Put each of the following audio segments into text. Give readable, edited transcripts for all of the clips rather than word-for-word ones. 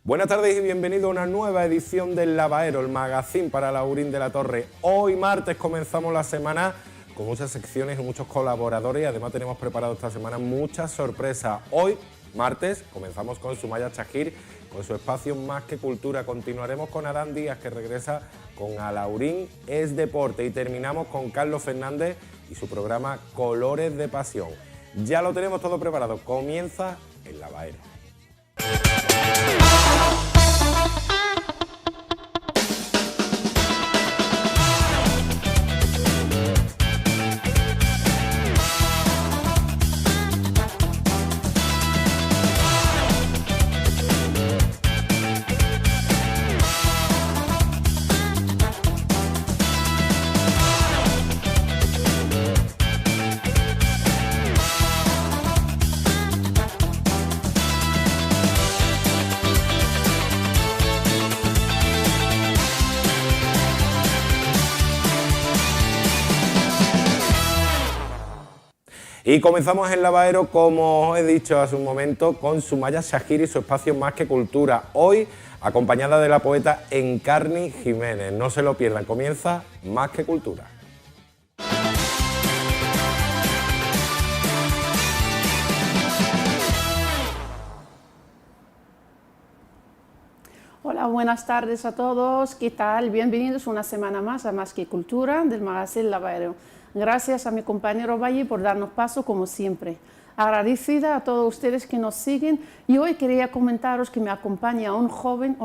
Buenas tardes y bienvenido a una nueva edición del Lavaero, el magazine para Laurín de la Torre. Hoy martes comenzamos la semana con muchas secciones y muchos colaboradores y además tenemos preparado esta semana muchas sorpresas. Hoy, martes, comenzamos con Sumaya Chahir, con su espacio Más que Cultura. Continuaremos con Adán Díaz, que regresa con A Laurín es Deporte, y terminamos con Carlos Fernández y su programa Colores de Pasión. Ya lo tenemos todo preparado, comienza el Lavaero. Y comenzamos el Lavaero, como os he dicho hace un momento, con Sumaya Chahir y su espacio Más que Cultura. Hoy, acompañada de la poeta Encarni Jiménez. No se lo pierdan, comienza Más que Cultura. Hola, buenas tardes a todos. ¿Qué tal? Bienvenidos una semana más a Más que Cultura del magazine Lavaero. Gracias a mi compañero Valle por darnos paso como siempre. Agradecida a todos ustedes que nos siguen, y hoy quería comentaros que me acompaña una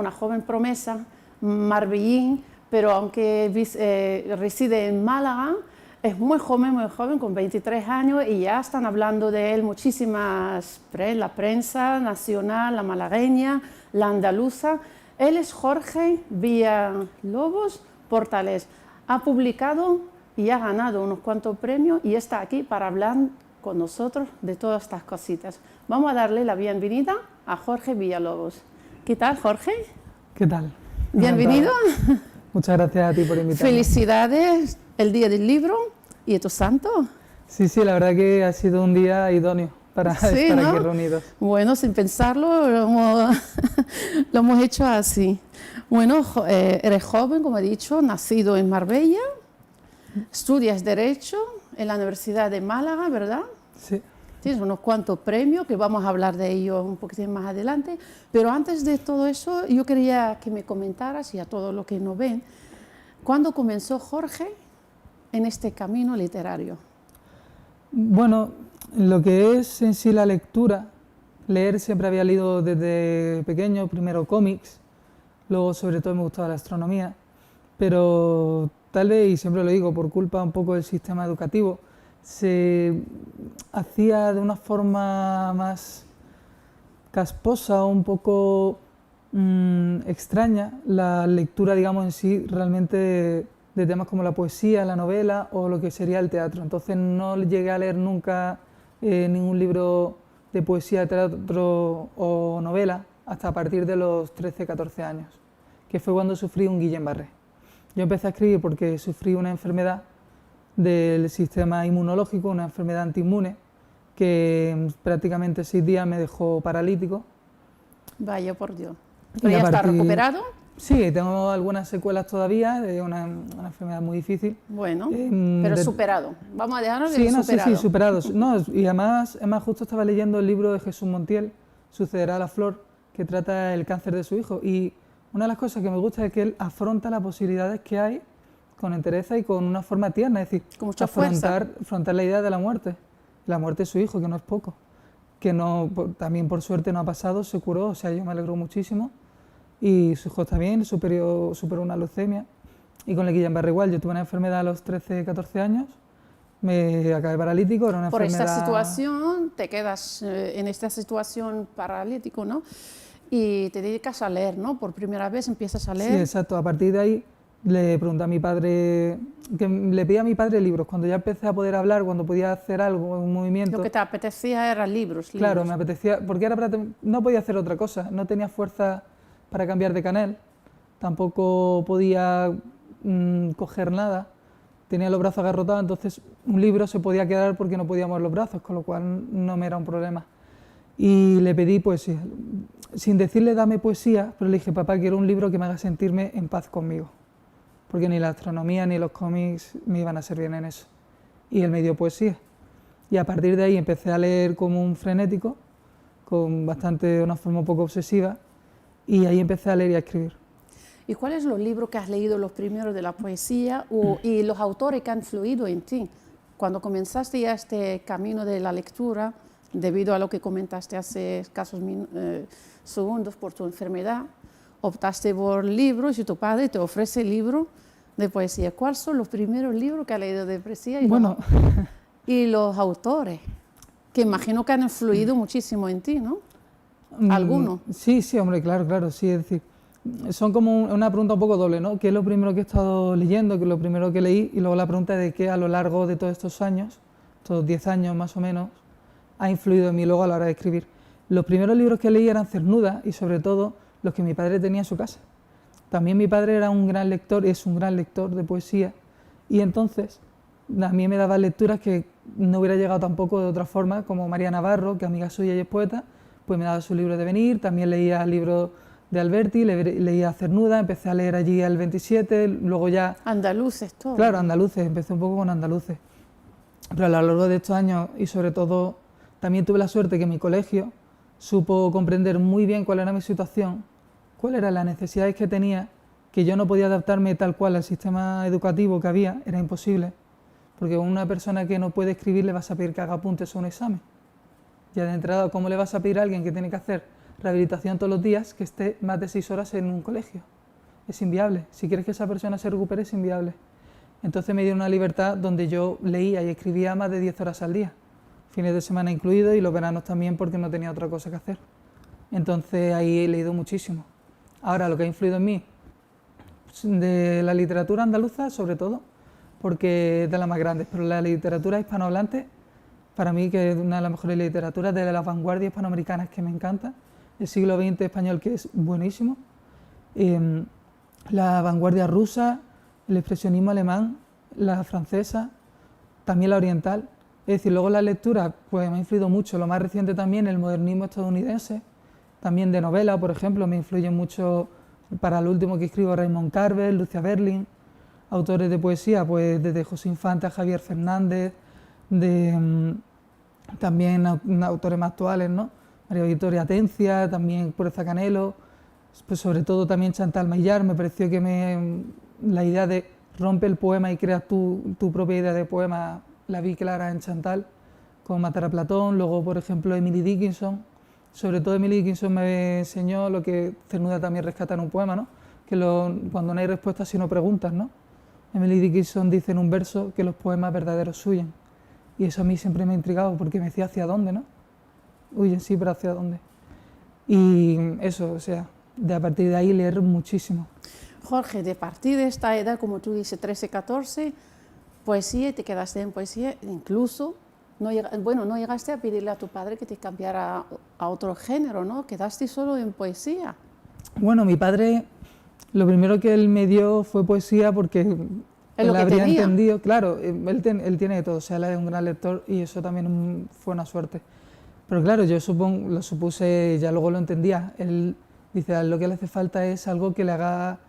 joven promesa, marbellín, pero aunque reside en Málaga, es muy joven, con 23 años, y ya están hablando de él muchísimas, la prensa nacional, la malagueña, la andaluza. Él es Jorge Villalobos Portales. Ha publicado y ha ganado unos cuantos premios y está aquí para hablar con nosotros de todas estas cositas. Vamos a darle la bienvenida a Jorge Villalobos. ¿Qué tal, Jorge? ¿Qué tal? Bienvenido. Muchas gracias a ti por invitarme. Felicidades, el Día del Libro y de tu santo. Sí, la verdad que ha sido un día idóneo para estar aquí reunidos. Bueno, sin pensarlo, lo hemos hecho así. Bueno, eres joven, como he dicho, nacido en Marbella. Estudias Derecho en la Universidad de Málaga, ¿verdad? Sí. Tienes unos cuantos premios, que vamos a hablar de ellos un poquitín más adelante. Pero antes de todo eso, yo quería que me comentaras, y a todos los que nos ven, ¿cuándo comenzó Jorge en este camino literario? Bueno, lo que es en sí la lectura, leer siempre había leído desde pequeño, primero cómics, luego sobre todo me gustaba la astronomía, pero tal vez, y siempre lo digo, por culpa un poco del sistema educativo, se hacía de una forma más casposa, un poco extraña, la lectura, digamos, en sí, realmente de temas como la poesía, la novela o lo que sería el teatro. Entonces no llegué a leer nunca ningún libro de poesía, teatro o novela hasta a partir de los 13-14 años, que fue cuando sufrí un Guillain-Barré. Yo empecé a escribir porque sufrí una enfermedad del sistema inmunológico, una enfermedad antiinmune, que prácticamente 6 días me dejó paralítico. Vaya, por Dios. ¿Pero ya está recuperado? Sí, tengo algunas secuelas todavía, de una enfermedad muy difícil. Bueno, pero superado. Vamos a dejarnos de superado. Sí, superado. No, y además justo estaba leyendo el libro de Jesús Montiel, Sucederá a la flor, que trata el cáncer de su hijo. Y una de las cosas que me gusta es que él afronta las posibilidades que hay con entereza y con una forma tierna, es decir, con mucha fuerza. Afrontar la idea de la muerte de su hijo, que no es poco, que no, también por suerte no ha pasado, se curó, o sea, yo me alegro muchísimo, y su hijo también superó una leucemia, y con el Guillain-Barré igual, yo tuve una enfermedad a los 13-14 años, me acabé paralítico, era una enfermedad... Por esta situación, te quedas en esta situación paralítico, ¿no? Y te dedicas a leer, ¿no? Por primera vez empiezas a leer. Sí, exacto. A partir de ahí le pregunté a mi padre, que le pedí a mi padre libros. Cuando ya empecé a poder hablar, cuando podía hacer algo, un movimiento... Lo que te apetecía eran libros. Claro, me apetecía, porque no podía hacer otra cosa. No tenía fuerza para cambiar de canal, tampoco podía coger nada. Tenía los brazos agarrotados, entonces un libro se podía quedar porque no podía mover los brazos, con lo cual no me era un problema. y le pedí poesía. Sin decirle dame poesía, pero le dije, papá, quiero un libro que me haga sentirme en paz conmigo, porque ni la astronomía ni los cómics me iban a servir en eso. Y él me dio poesía. Y a partir de ahí empecé a leer como un frenético, con bastante, una forma un poco obsesiva, y ahí empecé a leer y a escribir. ¿Y cuáles son los libros que has leído, los primeros de la poesía, y los autores que han influido en ti? Cuando comenzaste ya este camino de la lectura, debido a lo que comentaste hace escasos segundos por tu enfermedad, optaste por libros y tu padre te ofrece libros de poesía. ¿Cuáles son los primeros libros que has leído de poesía? Y los autores, que imagino que han influido muchísimo en ti, ¿no? ¿Alguno? Sí, sí, hombre, claro, sí, es decir, son como una pregunta un poco doble, ¿no? ¿Qué es lo primero que he estado leyendo, qué es lo primero que leí? Y luego la pregunta de qué a lo largo de todos estos años, estos 10 años más o menos, ha influido en mí luego a la hora de escribir. Los primeros libros que leí eran Cernuda y sobre todo los que mi padre tenía en su casa. También mi padre era un gran lector, es un gran lector de poesía, y entonces a mí me daba lecturas que no hubiera llegado tampoco de otra forma, como María Navarro, que amiga suya y es poeta, pues me daba su libro de venir, también leía libros de Alberti, leía Cernuda, empecé a leer allí el 27, luego ya... Andaluces, todo. Claro, andaluces, empecé un poco con andaluces. Pero a lo largo de estos años, y sobre todo, también tuve la suerte que mi colegio supo comprender muy bien cuál era mi situación, cuáles eran las necesidades que tenía, que yo no podía adaptarme tal cual al sistema educativo que había, era imposible, porque a una persona que no puede escribir le vas a pedir que haga apuntes a un examen. Ya de entrada, ¿cómo le vas a pedir a alguien que tiene que hacer rehabilitación todos los días que esté más de 6 horas en un colegio? Es inviable. Si quieres que esa persona se recupere, es inviable. Entonces me dieron una libertad donde yo leía y escribía más de 10 horas al día, fines de semana incluidos y los veranos también porque no tenía otra cosa que hacer. Entonces ahí he leído muchísimo. Ahora, lo que ha influido en mí, de la literatura andaluza sobre todo, porque es de las más grandes, pero la literatura hispanohablante, para mí que es una de las mejores literaturas, de las vanguardias hispanoamericanas que me encanta, el siglo XX español que es buenísimo, la vanguardia rusa, el expresionismo alemán, la francesa, también la oriental. Es decir, luego la lectura pues me ha influido mucho, lo más reciente también el modernismo estadounidense, también de novela, por ejemplo, me influye mucho, para lo último que escribo, Raymond Carver, Lucia Berlin, autores de poesía, pues desde José Infante a Javier Fernández, también autores más actuales, ¿no? María Victoria Atencia, también Pureza Canelo, pues sobre todo también Chantal Maillard, me pareció que la idea de rompe el poema y creas tu propia idea de poema, la vi clara en Chantal, con Matar a Platón, luego por ejemplo Emily Dickinson, sobre todo Emily Dickinson me enseñó lo que Cernuda también rescata en un poema, ¿no? Que cuando no hay respuestas sino preguntas, ¿no? Emily Dickinson dice en un verso que los poemas verdaderos huyen, y eso a mí siempre me ha intrigado porque me decía hacia dónde, ¿no? Huyen sí, pero hacia dónde. Y eso, o sea, a partir de ahí leer muchísimo. Jorge, de partir de esta edad, como tú dices, 13, 14, poesía, te quedaste en poesía, incluso no llegaste a pedirle a tu padre que te cambiara a otro género, ¿no? Quedaste solo en poesía. Bueno, mi padre, lo primero que él me dio fue poesía porque él habría entendido, claro, él tiene de todo, o sea, él es un gran lector y eso también fue una suerte. Pero claro, yo lo supuse, ya luego lo entendía. Él dice, lo que le hace falta es algo que le haga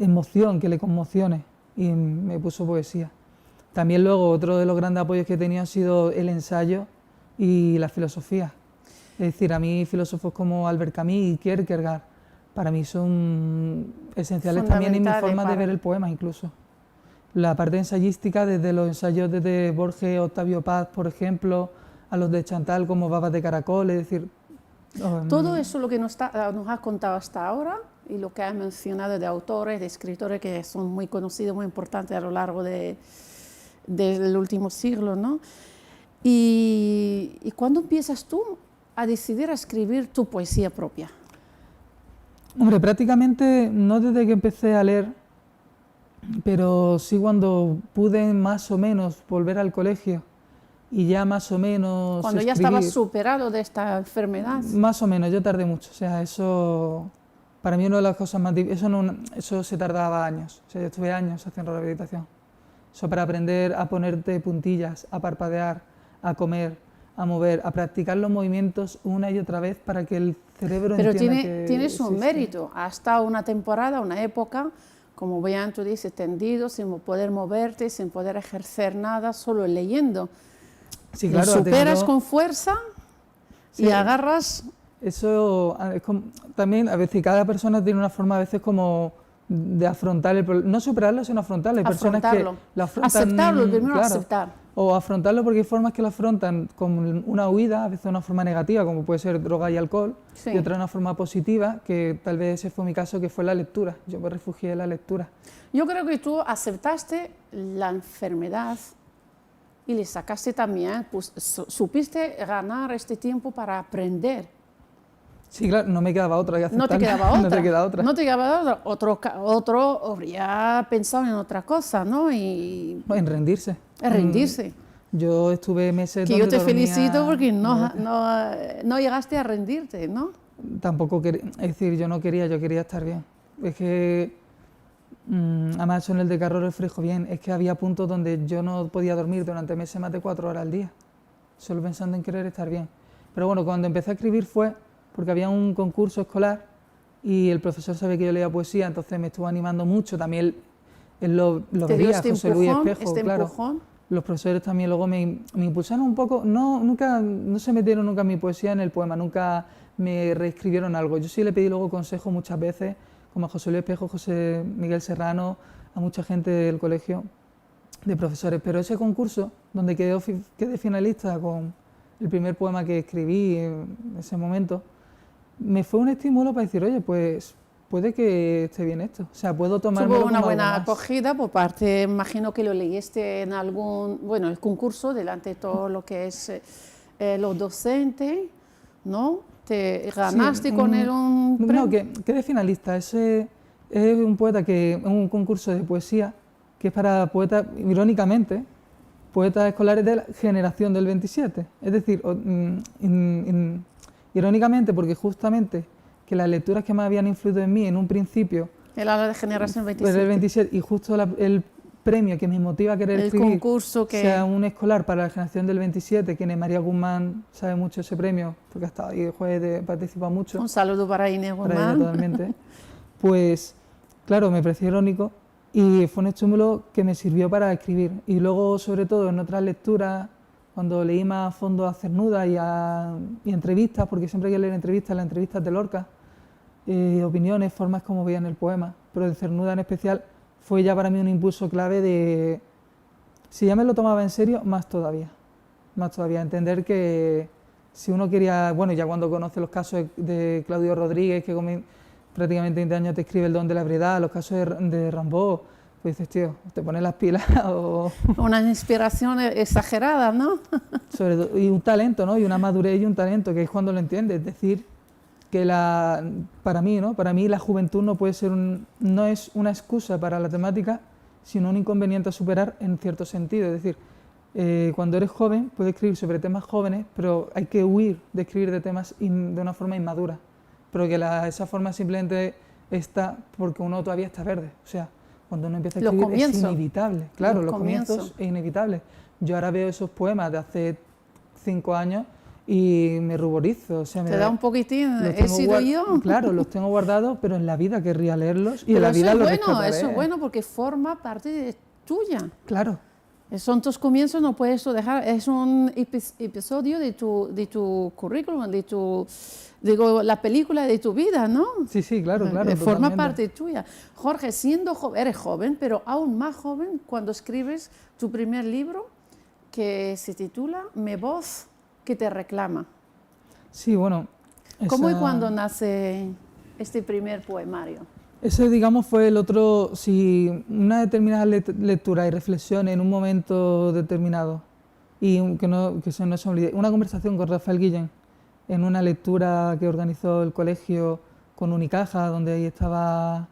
emoción, que le conmocione, y me puso poesía. También luego otro de los grandes apoyos que he tenido ha sido el ensayo y la filosofía. Es decir, a mí filósofos como Albert Camus y Kierkegaard, para mí son esenciales también en mi forma de ver el poema incluso. La parte ensayística, desde los ensayos de Borges, Octavio Paz, por ejemplo, a los de Chantal como Babas de Caracol, es decir... Todo eso lo que nos has contado hasta ahora y lo que has mencionado de autores, de escritores que son muy conocidos, muy importantes a lo largo del último siglo, ¿no? ¿Y cuándo empiezas tú a decidir a escribir tu poesía propia? Hombre, prácticamente no desde que empecé a leer, pero sí cuando pude más o menos volver al colegio y ya más o menos cuando ya estabas superado de esta enfermedad. Más o menos, yo tardé mucho, o sea, eso para mí una de las cosas más difíciles, eso se tardaba años, o sea, yo estuve años haciendo rehabilitación. Eso para aprender a ponerte puntillas, a parpadear, a comer, a mover, a practicar los movimientos una y otra vez para que el cerebro Pero entienda que tiene su existe. mérito. Ha estado una temporada, una época, como bien tú dices, tendido, sin poder moverte, sin poder ejercer nada, solo leyendo. Sí, Lo claro, ha superas tenido- con fuerza y Sí. agarras. Eso es también a veces cada persona tiene una forma a veces como de afrontar el problema, no superarlo sino afrontarlo. Hay personas que Afrontarlo. lo afrontan, Aceptarlo, primero claro, aceptar. o afrontarlo porque hay formas que lo afrontan como una huida, a veces una forma negativa como puede ser droga y alcohol, Sí. y otra una forma positiva que tal vez ese fue mi caso, que fue la lectura. Yo me refugié en la lectura. Yo creo que tú aceptaste la enfermedad y le sacaste también, pues, supiste ganar este tiempo para aprender. Sí, claro, no me quedaba otra que No te aceptarla. quedaba otra. No te queda otra. No te quedaba otra. Otro habría pensado en otra cosa, ¿no? Y En rendirse. en rendirse. Yo estuve meses Que yo donde te dormía- felicito porque no llegaste a rendirte, ¿no? Tampoco quería, es decir, yo no quería, yo quería estar bien. Es que, además eso en el de Carro reflejo bien, es que había puntos donde yo no podía dormir durante meses más de 4 horas al día, solo pensando en querer estar bien. Pero bueno, cuando empecé a escribir fue porque había un concurso escolar y el profesor sabía que yo leía poesía, entonces me estuvo animando mucho, también él lo Te dio veía, este José Luis empujón, Espejo, este claro. empujón. Los profesores también luego me impulsaron un poco, no se metieron nunca en mi poesía, en el poema, nunca me reescribieron algo. Yo sí le pedí luego consejo muchas veces, como a José Luis Espejo, José Miguel Serrano, a mucha gente del colegio, de profesores. Pero ese concurso, donde quedé finalista con el primer poema que escribí en ese momento, me fue un estímulo para decir, oye, pues puede que esté bien esto. O sea, puedo tomármelo Tuvo una como algo buena más. acogida por parte, imagino que lo leíste en algún, bueno, el concurso, delante de todo lo que es los docentes, ¿no? Te ganaste Sí, con él un premio. No, que quedé finalista. Ese es un poeta que un concurso de poesía que es para poetas, irónicamente, poetas escolares de la generación del 27. Es decir, irónicamente, porque justamente que las lecturas que más habían influido en mí en un principio El ala de generación pues 27. el 27 y justo el premio que me motiva a querer El escribir concurso que... sea un escolar para la generación del 27, que María Guzmán sabe mucho ese premio, porque ha estado ahí de juez, participa mucho. Un saludo para Inés Para ella Guzmán. totalmente. Pues, claro, me pareció irónico y fue un estímulo que me sirvió para escribir. Y luego, sobre todo, en otras lecturas, cuando leí más a fondo a Cernuda y entrevistas, porque siempre hay que leer entrevistas, las entrevistas de Lorca, opiniones, formas como veían el poema, pero de Cernuda en especial, fue ya para mí un impulso clave de, si ya me lo tomaba en serio, más todavía, entender que si uno quería, bueno, ya cuando conoce los casos de Claudio Rodríguez, que con prácticamente 20 años te escribe El don de la ebriedad, los casos de Rimbaud, pues dices, tío, te pones las pilas o... Una inspiración exagerada, ¿no? Sobre todo, y un talento, ¿no? Y una madurez y un talento, que es cuando lo entiendes, es decir, que para mí, ¿no? Para mí la juventud no puede ser no es una excusa para la temática, sino un inconveniente a superar en cierto sentido. Es decir, cuando eres joven puedes escribir sobre temas jóvenes, pero hay que huir de escribir de temas de una forma inmadura. Pero que esa forma simplemente está porque uno todavía está verde. O sea, cuando uno empieza a escribir es inevitable. Claro, los comienzos es inevitable. Yo ahora veo esos poemas de hace 5 años y me ruborizo. O sea, te da un poquitín, he sido yo. Claro, los tengo guardados, pero en la vida querría leerlos y pero en la vida los rescataré. Eso es bueno porque forma parte de tuya. Claro. Son tus comienzos, no puedes dejar, es un episodio de tu currículum, digo, la película de tu vida, ¿no? Sí, sí, claro. Forma parte tuya. Jorge, siendo joven, eres joven, pero aún más joven cuando escribes tu primer libro que se titula Mi voz que te reclama. Sí, bueno. ¿Cómo y cuándo nace este primer poemario? Ese, digamos, fue el otro, si una determinada lectura y reflexión en un momento determinado, y que se nos olvide, una conversación con Rafael Guillén, en una lectura que organizó el colegio con Unicaja, donde ahí estaba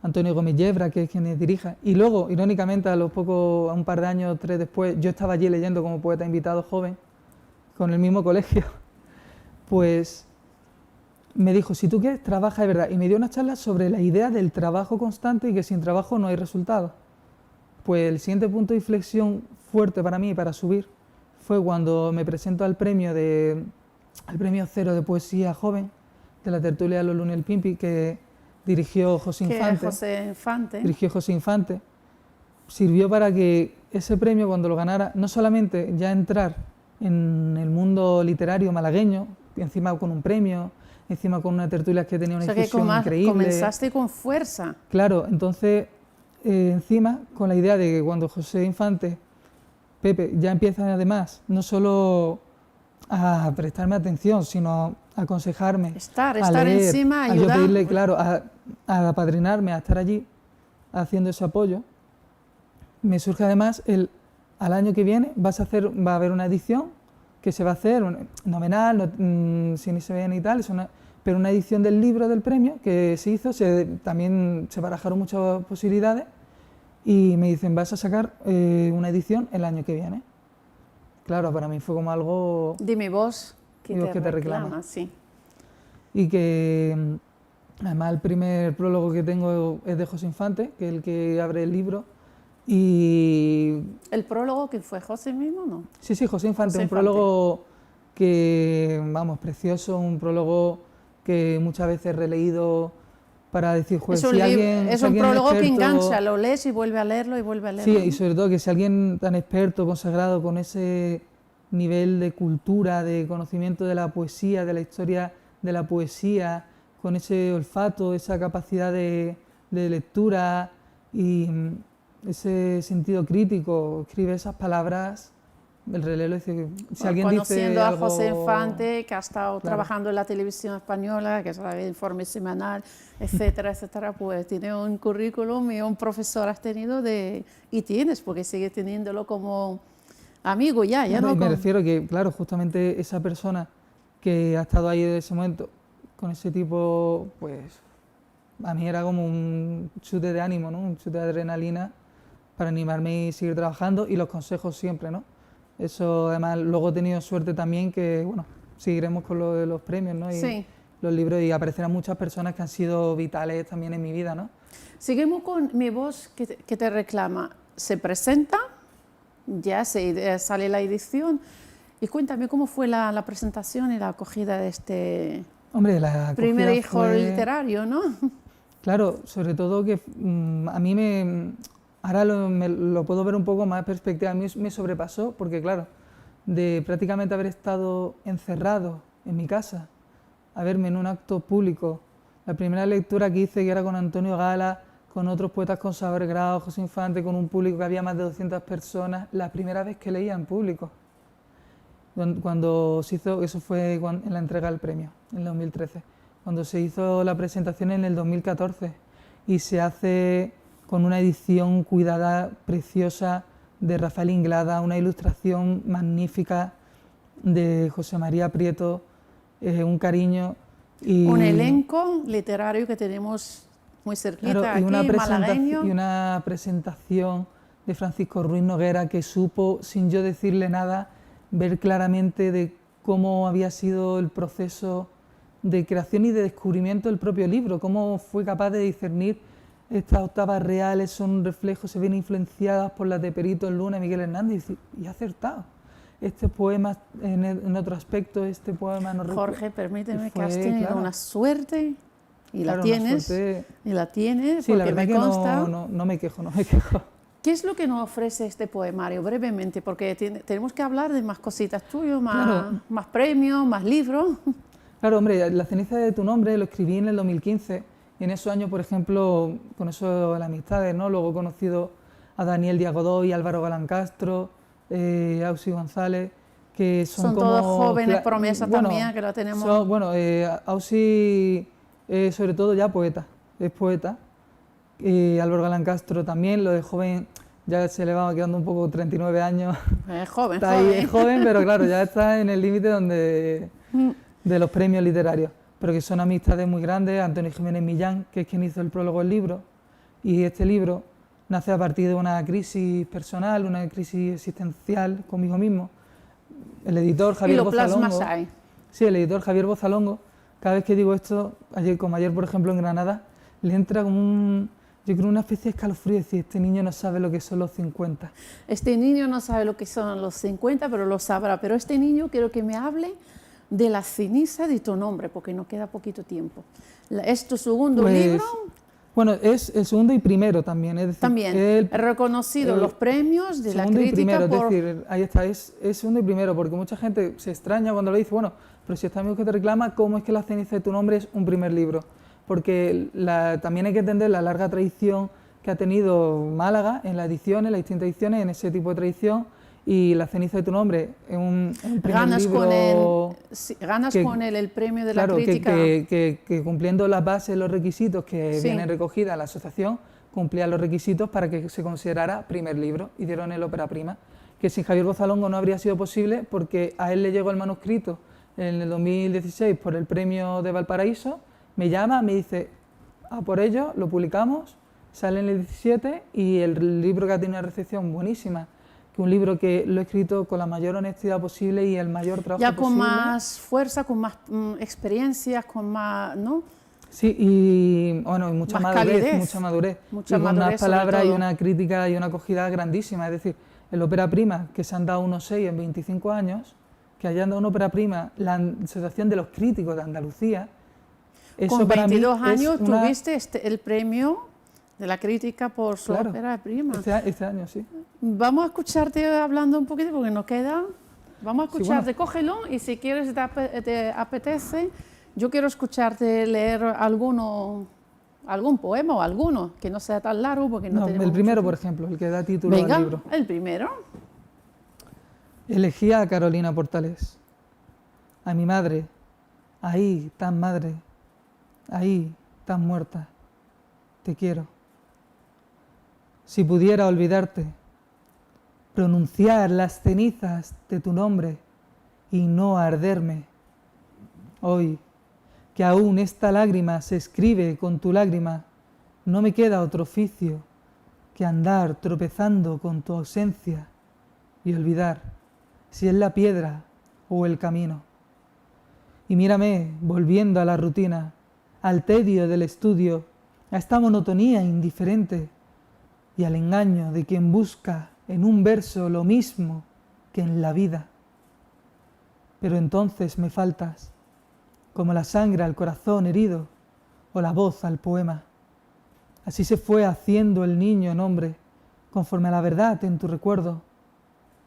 Antonio Gómez Yebra, que es quien dirige, y luego, irónicamente, a un par de años, 3 después, yo estaba allí leyendo como poeta invitado joven, con el mismo colegio, pues me dijo, si tú quieres, trabaja de verdad. Y me dio una charla sobre la idea del trabajo constante y que sin trabajo no hay resultado. Pues el siguiente punto de inflexión fuerte para mí, para subir, fue cuando me presento al premio Cero de Poesía Joven de la tertulia de los lunes el Pimpi, que dirigió José Infante. Dirigió José Infante. Sirvió para que ese premio, cuando lo ganara, no solamente ya entrar en el mundo literario malagueño, encima con un premio, encima con una tertulia que tenía una difusión increíble. Comenzaste con fuerza. Claro, entonces, encima, con la idea de que cuando José Infante, Pepe, ya empieza además, no solo a prestarme atención, sino a aconsejarme, estar leer, encima, ayudar. A yo pedirle, claro, a apadrinarme, a estar allí, haciendo ese apoyo. Me surge además al año que viene va a haber una edición que se va a hacer nominal, sin ISBN y tal, pero una edición del libro del premio que se hizo, también se barajaron muchas posibilidades y me dicen, vas a sacar una edición el año que viene. Claro, para mí fue como algo... Dime vos que te reclama. Sí. Y que además el primer prólogo que tengo es de José Infante, que es el que abre el libro. Y... ¿El prólogo que fue José mismo, no? Sí, José Infante, un prólogo que, vamos, precioso, un prólogo que muchas veces he releído para decir, es un prólogo que engancha, lo lees y vuelve a leerlo y vuelve a leerlo. Sí, y sobre todo que si alguien tan experto, consagrado, con ese nivel de cultura, de conocimiento de la poesía, de la historia de la poesía, con ese olfato, esa capacidad de lectura y ese sentido crítico, escribe esas palabras, el relevo dice, si alguien conociendo dice a José Infante, que ha estado trabajando en la televisión española, que sabe el informe semanal, etcétera, etcétera, pues tiene un currículum y un profesor has tenido y tienes, porque sigues teniéndolo como amigo ya no. Me refiero que, claro, justamente esa persona que ha estado ahí desde ese momento, con ese tipo, pues a mí era como un chute de ánimo, ¿no? Un chute de adrenalina para animarme y seguir trabajando, y los consejos siempre, ¿no? Eso, además, luego he tenido suerte también que, bueno, seguiremos con lo de los premios, ¿no? Y los libros, y aparecerán muchas personas que han sido vitales también en mi vida, ¿no? Seguimos con Mi Voz que te reclama. Se presenta, ya sale la edición, y cuéntame cómo fue la presentación y la acogida de este primer hijo literario, ¿no? Claro, sobre todo que a mí ahora lo puedo ver un poco más de perspectiva, a mí me sobrepasó, porque claro, de prácticamente haber estado encerrado en mi casa, a verme en un acto público, la primera lectura que hice, que era con Antonio Gala, con otros poetas consagrados, José Infante, con un público que había más de 200 personas, la primera vez que leía en público. Cuando se hizo, eso fue en la entrega del premio, en el 2013, cuando se hizo la presentación en el 2014, y se hace con una edición cuidada, preciosa, de Rafael Inglada, una ilustración magnífica de José María Prieto, un cariño. Y un elenco literario que tenemos muy cerquita, claro, aquí, y una presentación de Francisco Ruiz Noguera, que supo, sin yo decirle nada, ver claramente de cómo había sido el proceso de creación y de descubrimiento del propio libro, cómo fue capaz de discernir estas octavas reales son reflejos, se ven influenciadas por las de Perito en Luna y Miguel Hernández, y ha acertado. Este poema, en otro aspecto, este poema no recuerdo. Jorge, permíteme, que has tenido una suerte, y la tienes, sí, la verdad que no me quejo, no me quejo. ¿Qué es lo que nos ofrece este poemario, brevemente? Porque tenemos que hablar de más cositas tuyas, más premios, más libros. Claro, hombre, La ceniza de tu nombre lo escribí en el 2015, y en esos años, por ejemplo, con eso de las amistades, ¿no? Luego he conocido a Daniel Díaz Godoy, Álvaro Galán Castro, Ausi González, que son como... todos jóvenes promesas también, que lo tenemos... Ausi sobre todo ya poeta, es poeta, y Álvaro Galán Castro también, lo de joven ya se le va quedando un poco 39 años. Es joven, está ahí, es joven, pero claro, ya está en el límite de los premios literarios, pero que son amistades muy grandes. Antonio Jiménez Millán, que es quien hizo el prólogo del libro, y este libro nace a partir de una crisis personal, una crisis existencial conmigo mismo. El editor Javier Bozalongo. Sí, el editor Javier Bozalongo, cada vez que digo esto, como ayer por ejemplo en Granada, le entra como yo creo una especie de escalofrío, es decir, este niño no sabe lo que son los 50. Este niño no sabe lo que son los 50, pero lo sabrá. Pero este niño quiero que me hable de la ceniza de tu nombre, porque nos queda poquito tiempo. ¿Es tu segundo Pues, libro? Bueno, es el segundo y primero también, es decir, También, el reconocido los premios de la segundo y crítica primero, por... es decir, ahí está, es segundo y primero, porque mucha gente se extraña cuando lo dice, bueno, pero si este amigo que te reclama, ¿cómo es que La ceniza de tu nombre es un primer libro? Porque también hay que entender la larga tradición que ha tenido Málaga en las ediciones, las distintas ediciones, en ese tipo de tradición, y La ceniza de tu nombre es un primer Ganas libro... con él el premio de Claro, la crítica. que cumpliendo las bases, los requisitos que Sí. vienen recogidas en la asociación, cumplía los requisitos para que se considerara primer libro y dieron el ópera prima, que sin Javier Bozalongo no habría sido posible porque a él le llegó el manuscrito en el 2016 por el premio de Valparaíso, me llama, me dice, a por ello, lo publicamos, sale en el 17 y el libro que ha tenido una recepción buenísima, que un libro que lo he escrito con la mayor honestidad posible y el mayor trabajo Ya posible. con más fuerza, con más experiencias, con más, ¿no? Sí, y bueno, y mucha Más madurez, calidez. mucha madurez. Mucha y con madurez, unas sobre palabras y todo. una crítica y una acogida grandísima. Es decir, el ópera prima, que se han dado unos 6 en 25 años, que hayan dado una ópera prima, la asociación de los críticos de Andalucía, eso Con para mí 22 es años una- tuviste el premio de la crítica por su Claro, ópera prima. este año, sí. Vamos a escucharte hablando un poquito porque nos queda. Vamos a Sí, escucharte, cógelo y si quieres, te apetece, yo quiero escucharte leer algún poema o alguno, que no sea tan largo porque no No, tenemos el primero, mucho por ejemplo, el que da título tiempo. al Venga, libro. el primero. Elegía a Carolina Portales, a mi madre, ahí tan madre, ahí tan muerta, te quiero. Si pudiera olvidarte, pronunciar las cenizas de tu nombre y no arderme. Hoy, que aún esta lágrima se escribe con tu lágrima, no me queda otro oficio que andar tropezando con tu ausencia y olvidar si es la piedra o el camino. Y mírame volviendo a la rutina, al tedio del estudio, a esta monotonía indiferente y al engaño de quien busca en un verso lo mismo que en la vida. Pero entonces me faltas, como la sangre al corazón herido o la voz al poema. Así se fue haciendo el niño en hombre, conforme a la verdad en tu recuerdo.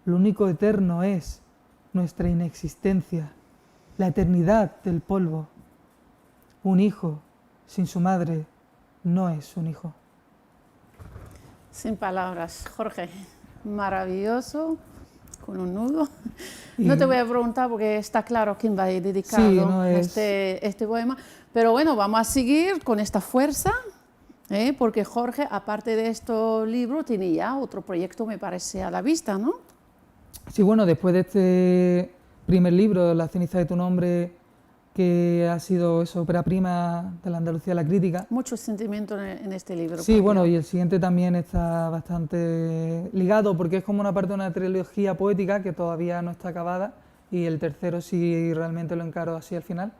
Lo único eterno es nuestra inexistencia, la eternidad del polvo. Un hijo sin su madre no es un hijo. Sin palabras, Jorge, maravilloso, con un nudo. No te voy a preguntar porque está claro a quién va dedicado Sí, no es- este poema, pero bueno, vamos a seguir con esta fuerza, porque Jorge, aparte de estos libros, tiene ya otro proyecto, me parece, a la vista, ¿no? Sí, bueno, después de este primer libro, La ceniza de tu nombre, que ha sido eso, ópera prima de la Andalucía de la crítica. Mucho sentimiento en este libro. Sí, porque- bueno, y el siguiente también está bastante ligado porque es como una parte de una trilogía poética que todavía no está acabada y el tercero, si realmente lo encaro así al final,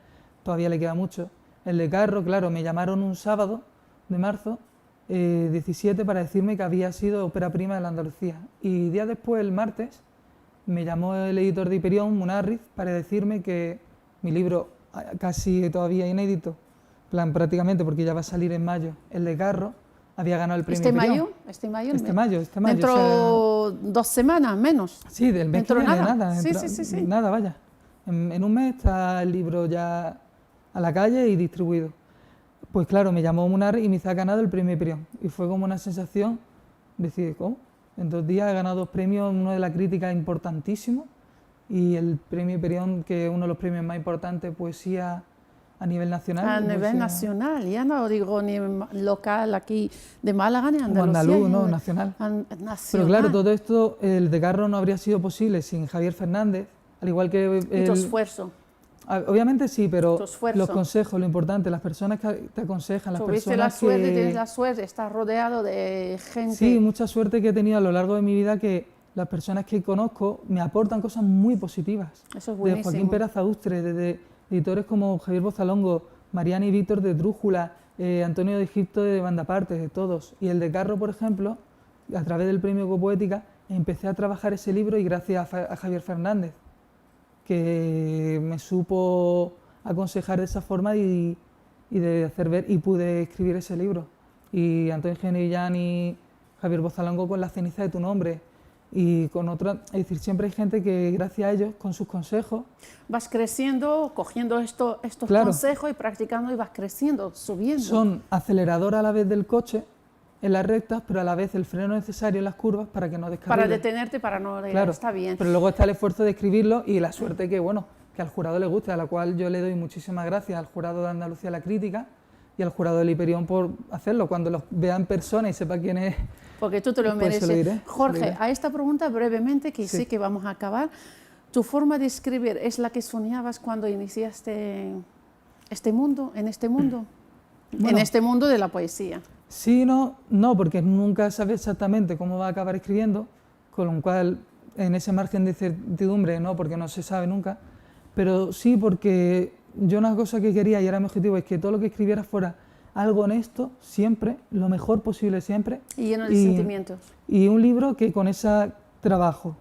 todavía le queda mucho. El de Carro, claro, me llamaron un sábado de marzo 17 para decirme que había sido ópera prima de la Andalucía y días después, el martes, me llamó el editor de Hiperión, Munarriz, para decirme que mi libro, casi todavía inédito, en plan prácticamente porque ya va a salir en mayo, el de Garro, había ganado el premio ¿Este Hiperión. mayo? ¿Este mayo? Este mayo. Dentro o sea, 2 semanas, menos. sí, del mes que dentro de viene, nada. nada. Sí, sí. Nada, vaya. En un mes está el libro ya a la calle y distribuido. Pues claro, me llamó Munarriz y me dice, ha ganado el premio Hiperión. Y fue como una sensación de decir, ¿cómo? En 2 días he ganado 2 premios, uno de la crítica importantísimo y el premio Hiperión, que es uno de los premios más importantes de poesía a nivel nacional. A de nivel poesía nacional, ya no digo ni local aquí de Málaga ni como Andalucía. andaluz, ya no, de- nacional. nacional. Pero claro, todo esto, el de Garro no habría sido posible sin Javier Fernández, al igual que Y tu el- esfuerzo. obviamente sí, pero Tu esfuerzo. los consejos, lo importante, las personas que te aconsejan, las Tuviste personas la suerte, que... tienes la suerte, estás rodeado de gente. Sí, mucha suerte que he tenido a lo largo de mi vida que las personas que conozco me aportan cosas muy positivas. Eso es Desde Joaquín buenísimo. Perazaustre, desde editores como Javier Bozalongo, Mariana y Víctor de Drújula, Antonio de Egipto de Bandapartes, de todos. Y el de Carro, por ejemplo, a través del premio Ecopoética, empecé a trabajar ese libro y gracias a Javier Fernández, que me supo aconsejar de esa forma y de hacer ver, y pude escribir ese libro. Y Antonio Genillán y Javier Bozalongo con La ceniza de tu nombre. Y con otra, es decir, siempre hay gente que gracias a ellos, con sus consejos... Vas creciendo, cogiendo estos Claro. consejos y practicando y vas creciendo, subiendo. Son acelerador a la vez del coche en las rectas, pero a la vez el freno necesario en las curvas para que no descarrile. Para detenerte, para no... Claro, Está bien. pero luego está el esfuerzo de escribirlo y la suerte que, bueno, que al jurado le guste, a la cual yo le doy muchísimas gracias al jurado de Andalucía La Crítica y al jurado del Hiperión por hacerlo. Cuando los vea en persona y sepa quién es... Porque tú te lo Pues se mereces. lo diré, Jorge, se lo diré. a esta pregunta brevemente, que Sí. sé que vamos a acabar. ¿Tu forma de escribir es la que soñabas cuando iniciaste este mundo, en este mundo? Bueno. En este mundo de la poesía. Sí, no, porque nunca sabes exactamente cómo va a acabar escribiendo, con lo cual en ese margen de incertidumbre no, porque no se sabe nunca, pero sí porque yo una cosa que quería y era mi objetivo es que todo lo que escribiera fuera algo honesto, siempre, lo mejor posible siempre. Y lleno de sentimientos. Y un libro que con ese trabajo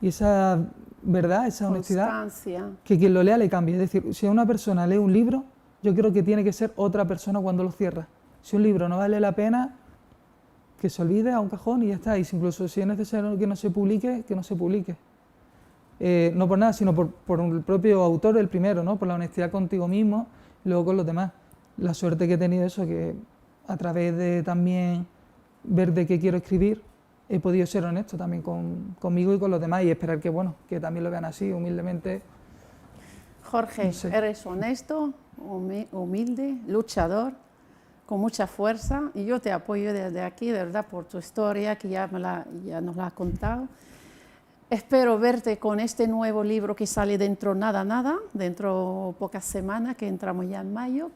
y esa verdad, esa honestidad, Constancia. que quien lo lea le cambie. Es decir, si una persona lee un libro, yo creo que tiene que ser otra persona cuando lo cierra. Si un libro no vale la pena, que se olvide a un cajón y ya está. Y si incluso si es necesario que no se publique, que no se publique. No por nada, sino por el propio autor, el primero, ¿no? Por la honestidad contigo mismo y luego con los demás. La suerte que he tenido eso, que a través de también ver de qué quiero escribir, he podido ser honesto también conmigo y con los demás y esperar que, bueno, que también lo vean así, humildemente. Jorge, No sé. eres honesto, humilde, luchador, con mucha fuerza, y yo te apoyo desde aquí, de verdad, por tu historia, que ya nos la has contado. Espero verte con este nuevo libro que sale dentro dentro pocas semanas, que entramos ya en mayo.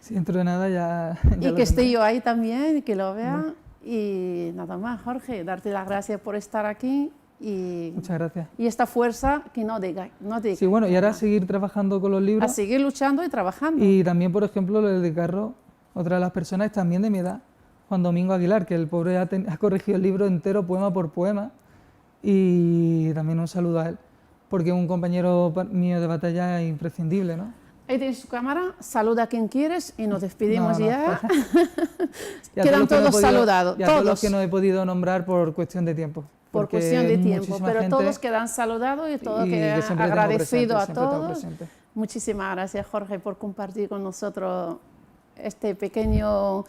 Si dentro de nada ya Y lo que esté tendré. yo ahí también, y que lo vea. Y nada más, Jorge, darte las gracias por estar aquí y Muchas gracias. esta fuerza que no diga. Sí, bueno, y ahora seguir trabajando con los A libros. seguir luchando y trabajando. Y también, por ejemplo, lo de Carro, otra de las personas es también de mi edad, Juan Domingo Aguilar, que el pobre ha corregido el libro entero, poema por poema, y también un saludo a él, porque es un compañero mío de batalla imprescindible, ¿no? Ahí tienes su cámara, saluda a quien quieres y nos despedimos No, no, ya. Y a Quedan todos los que no he todos podido- saludados, y a todos los todos. que no he podido nombrar por cuestión de tiempo. Por porque cuestión de es tiempo, muchísima pero gente todos quedan saludados y todos y quedan que siempre tengo agradecidos presente, a siempre tengo todos. presente. Muchísimas gracias, Jorge, por compartir con nosotros este pequeño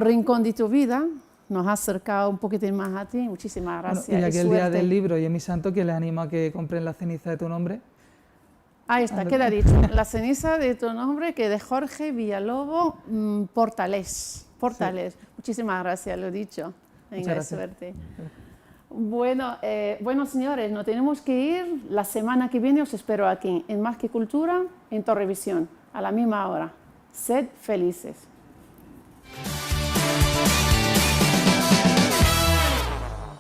rincón de tu vida. Nos ha acercado un poquitín más a ti. Muchísimas Bueno, gracias. y ya que el día suerte. del libro y es mi santo, que les animo a que compren La ceniza de tu nombre. Ahí está, Anda. queda dicho. La ceniza de tu nombre, que de Jorge Villalobos Portales. Muchísimas gracias, lo he dicho. Venga, gracias. suerte. Bueno, señores, nos tenemos que ir. La semana que viene os espero aquí, en Más que Cultura, en Torrevisión, a la misma hora. Sed felices.